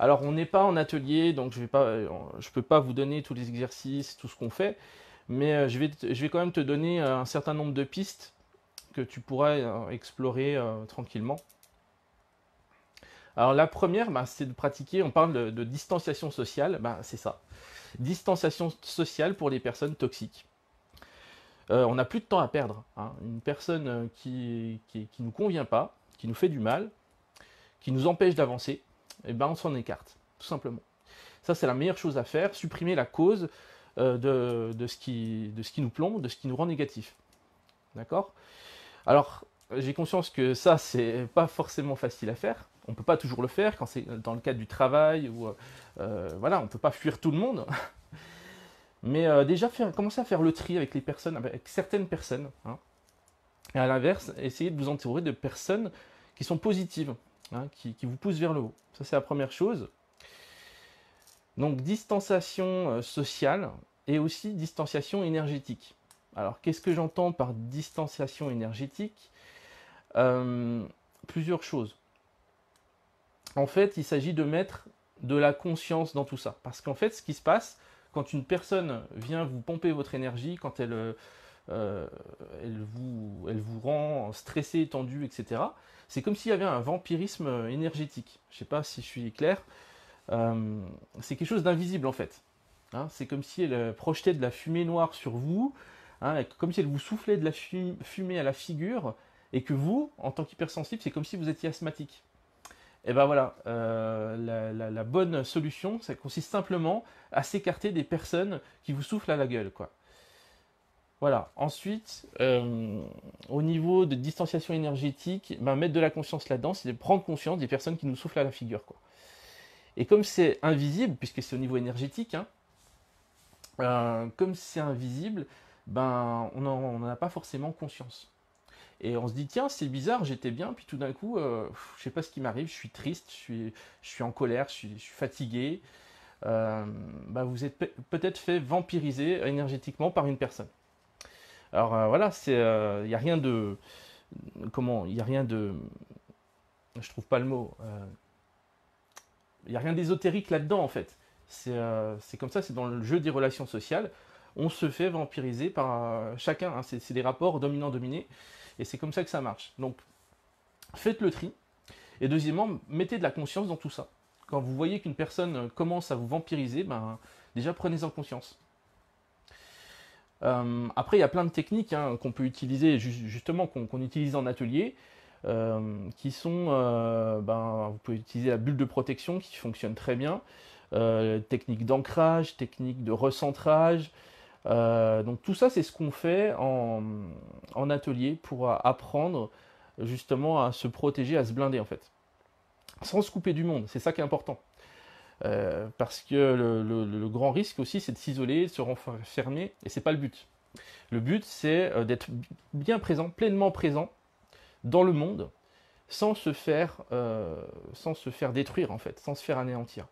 Alors, on n'est pas en atelier, donc je peux pas vous donner tous les exercices, tout ce qu'on fait, mais je vais quand même te donner un certain nombre de pistes que tu pourras explorer tranquillement. Alors, la première, bah, c'est de pratiquer, on parle de distanciation sociale, bah, c'est ça. Distanciation sociale pour les personnes toxiques. On n'a plus de temps à perdre, hein. Une personne qui nous convient pas, qui nous fait du mal, qui nous empêche d'avancer, eh ben on s'en écarte, tout simplement. Ça, c'est la meilleure chose à faire, supprimer la cause de ce qui nous plombe, de ce qui nous rend négatif. D'accord? Alors, j'ai conscience que ça, c'est pas forcément facile à faire. On peut pas toujours le faire quand c'est dans le cadre du travail ou voilà, on peut pas fuir tout le monde. Mais déjà, commencer à faire le tri avec les personnes, avec certaines personnes, hein. Et à l'inverse, essayez de vous entourer de personnes qui sont positives, hein, qui vous poussent vers le haut. Ça, c'est la première chose. Donc, distanciation sociale et aussi distanciation énergétique. Alors, qu'est-ce que j'entends par distanciation énergétique? Euh, Plusieurs choses. En fait, il s'agit de mettre de la conscience dans tout ça. Parce qu'en fait, ce qui se passe, quand une personne vient vous pomper votre énergie, quand elle vous rend stressé, tendu, etc., c'est comme s'il y avait un vampirisme énergétique. Je ne sais pas si je suis clair. C'est quelque chose d'invisible en fait, hein. C'est comme si elle projetait de la fumée noire sur vous, hein, comme si elle vous soufflait de la fumée à la figure, et que vous, en tant qu'hypersensible, c'est comme si vous étiez asthmatique. Et ben voilà, la bonne solution, ça consiste simplement à s'écarter des personnes qui vous soufflent à la gueule, quoi. Voilà. Ensuite, au niveau de distanciation énergétique, ben, mettre de la conscience là-dedans, c'est de prendre conscience des personnes qui nous soufflent à la figure, quoi. Et comme c'est invisible, puisque c'est au niveau énergétique, hein, comme c'est invisible, ben, on n'en a pas forcément conscience. Et on se dit, tiens, c'est bizarre, j'étais bien, puis tout d'un coup, je sais pas ce qui m'arrive, je suis triste, je suis en colère, je suis fatigué. Bah, vous êtes peut-être fait vampiriser énergétiquement par une personne. Alors voilà, il n'y a rien de. Comment? Il n'y a rien de. Je trouve pas le mot. Il n'y a rien d'ésotérique là-dedans en fait. C'est comme ça, c'est dans le jeu des relations sociales. On se fait vampiriser par chacun, hein. C'est des rapports dominant-dominé. Et c'est comme ça que ça marche. Donc faites le tri. Et deuxièmement, mettez de la conscience dans tout ça. Quand vous voyez qu'une personne commence à vous vampiriser, ben, déjà prenez-en conscience. Après, il y a plein de techniques, hein, qu'on peut utiliser, justement, qu'on utilise en atelier, qui sont, ben, vous pouvez utiliser la bulle de protection qui fonctionne très bien, technique d'ancrage, technique de recentrage. Donc tout ça, c'est ce qu'on fait en atelier pour apprendre justement à se protéger, à se blinder en fait, sans se couper du monde. C'est ça qui est important. Parce que le grand risque aussi, c'est de s'isoler, de se renfermer, et c'est pas le but. Le but, c'est d'être bien présent, pleinement présent dans le monde, sans se faire détruire en fait, sans se faire anéantir.